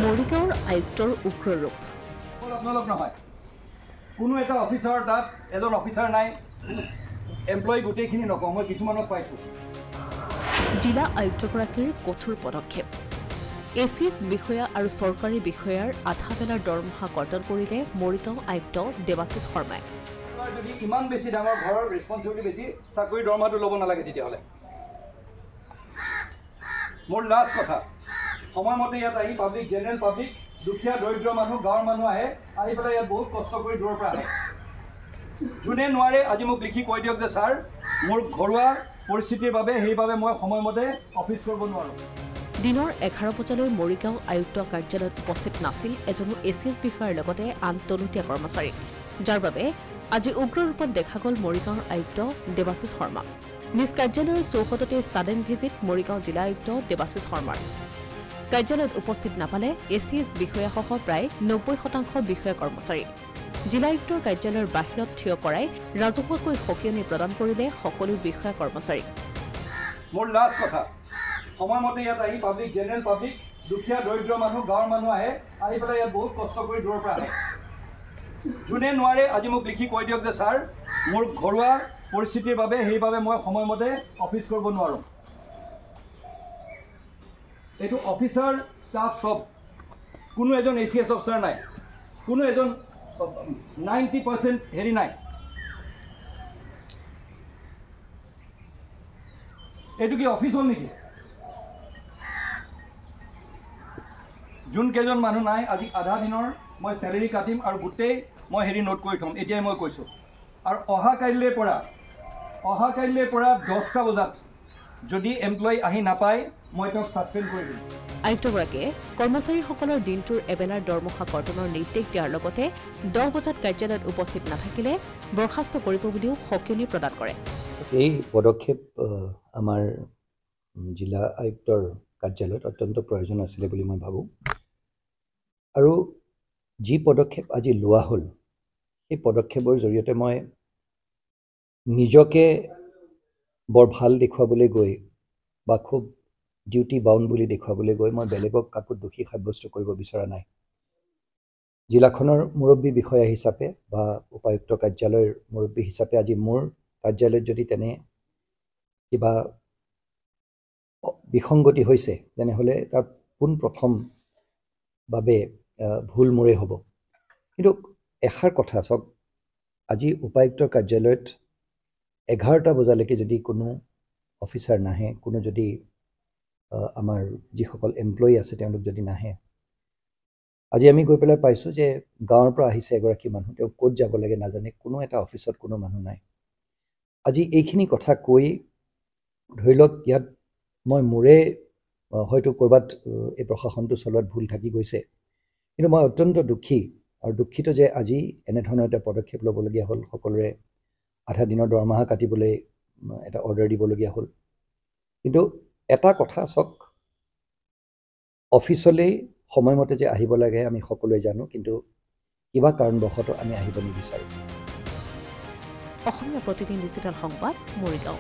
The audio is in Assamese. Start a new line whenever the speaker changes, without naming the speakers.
মৰিগাঁৱৰ আয়ুক্তৰ উগ্ৰৰূপ
আপোনালোক নহয় কোনো এটা অফিচাৰ তাত এজন অফিচাৰ নাই এমপ্লয়ি গোটেইখিনি নকওঁ মই কিছুমানক পাইছোঁ
জিলা আয়ুক্তগৰাকীৰ কঠোৰ পদক্ষেপ এচিএছ বিষয়া আৰু চৰকাৰী বিষয়াৰ আধা বেলাৰ দৰমহা কৰ্তন কৰিলে মৰিগাঁও আয়ুক্ত দেৱাশিষ শৰ্মাই
যদি ইমান বেছি ডাঙৰ ঘৰৰ ৰেছপন্সিবিলিটি বেছি চাকৰি দৰমহাটো ল'ব নালাগে তেতিয়াহ'লে মোৰ লাষ্ট কথা সময়মতে ইয়াত আহি পাব্লিক জেনেৰেল পাব্লিক দুখীয়া দৰিদ্ৰ মানুহ গাঁৱৰ মানুহ আহি পেলাই ইয়াত বহুত কষ্ট কৰি দূৰৰ পৰা আহে যোনে নোৱাৰে আজি মোক লিখি কৈ দিয়ক যে ছাৰ মোৰ ঘৰুৱা পৰিস্থিতিৰ বাবে সেইবাবে মই সময়মতে অফিচ কৰিব নোৱাৰোঁ
দিনৰ 11 বজালৈ মৰিগাঁও আয়ুক্ত কাৰ্যালয়ত উপস্থিত নাছিল এজনো এচিএছ বিষয়াৰ লগতে আন তলতীয়া কৰ্মচাৰী যাৰ বাবে আজি উগ্ৰৰূপত দেখা গ'ল মৰিগাঁৱৰ আয়ুক্ত দেৱাশিষ শৰ্মা নিজ কাৰ্যালয়ৰ চৌহদতে ছাডেন ভিজিট মৰিগাঁও জিলা আয়ুক্ত দেৱাশিষ শৰ্মাৰ কাৰ্যালয়ত উপস্থিত নাপালে এচিএছ বিষয়াসহ প্ৰায় 90% বিষয়া কৰ্মচাৰী জিলা আয়ুক্তৰ কাৰ্যালয়ৰ বাহিৰত থিয় কৰাই ৰাজহুৱাকৈ সকিয়নি প্ৰদান কৰিলে সকলো বিষয়া কৰ্মচাৰী
মোৰ লাষ্ট কথা সময়মতে ইয়াত আহি পাব্লিক জেনেৰেল পাব্লিক দুখীয়া দৰিদ্ৰ মানুহ গাঁৱৰ মানুহ আহি পেলাই ইয়াত বহুত কষ্ট কৰি দূৰৰ পৰা আহে যোনে নোৱাৰে আজি মোক লিখি কৈ দিয়ক যে ছাৰ মোৰ ঘৰুৱা পৰিস্থিতিৰ বাবে সেইবাবে মই সময়মতে অফিচ কৰিব নোৱাৰোঁ এইটো অফিচাৰ ষ্টাফ সব কোনো এজন এচিএছ অফিচাৰ নাই কোনো এজন 90% হেৰি নাই এইটো কি অফিচ হ'ল নেকি যোন কেইজন মানুহ নাই আজি আধা দিনৰ মই চেলেৰি কাটিম আৰু গোটেই মই হেৰি নোট কৰি থ'ম এতিয়াই মই কৈছোঁ আৰু অহাকাইলৈৰ পৰা 10টা বজাত যদি এমপ্লয়ি আহি নাপায় মই তেওঁক ছাছপেণ্ড কৰি দিম
আয়ুক্তগৰাকীয়ে কৰ্মচাৰীসকলৰ দিনটোৰ এবেলাৰ দৰমহা কৰ্তনৰ নিৰ্দেশ দিয়াৰ লগতে 10 বজাত কাৰ্যালয়ত উপস্থিত নাথাকিলে বৰ্খাস্ত কৰিব বুলিও সকিয়নি প্ৰদান কৰে
এই পদক্ষেপ আমাৰ জিলা আয়ুক্তৰ কাৰ্যালয়ত অত্যন্ত প্ৰয়োজন আছিলে বুলি মই ভাবোঁ আৰু যি পদক্ষেপ আজি লোৱা হ'ল সেই পদক্ষেপৰ জৰিয়তে মই নিজকে বৰ ভাল দেখুৱাবলৈ গৈ বা খুব ডিউটি বাউণ্ড বুলি দেখুৱাবলৈ গৈ মই বেলেগক কাকো দোষী সাব্যস্ত কৰিব বিচৰা নাই জিলাখনৰ মুৰব্বী বিষয়া হিচাপে বা উপায়ুক্ত কাৰ্যালয়ৰ মুৰব্বী হিচাপে আজি মোৰ কাৰ্যালয়ত যদি তেনে কিবা বিসংগতি হৈছে তেনেহ'লে তাৰ পোনপ্ৰথম বাবে ভুল মোৰে হ'ব কিন্তু এষাৰ কথা চাওক আজি উপায়ুক্তৰ কাৰ্যালয়ত 11টা বজালৈকে যদি কোনো অফিচাৰ নাহে কোনো যদি আমাৰ যিসকল এমপ্লয়ি আছে তেওঁলোক যদি নাহে আজি আমি গৈ পেলাই পাইছোঁ যে গাঁৱৰ পৰা আহিছে এগৰাকী মানুহ তেওঁ ক'ত যাব লাগে নাজানে কোনো এটা অফিচত কোনো মানুহ নাই আজি এইখিনি কথা কৈ ধৰি লওক ইয়াত মই মোৰে হয়তো ক'ৰবাত এই প্ৰশাসনটো চলোৱাত ভুল থাকি গৈছে কিন্তু মই অত্যন্ত দুখী আৰু দুখিত যে আজি এনেধৰণৰ এটা পদক্ষেপ ল'বলগীয়া হ'ল সকলোৰে আধা দিনৰ দৰমহা কাটিবলৈ এটা অৰ্ডাৰ দিবলগীয়া হ'ল কিন্তু এটা কথা চাওক অফিচলৈ সময়মতে যে আহিব লাগে আমি সকলোৱে জানো কিন্তু কিবা কাৰণবশতঃ আমি আহিব নিবিচাৰোঁ
অসমীয়া প্ৰতিদিন ডিজিটেল সংবাদ মৰিগাঁও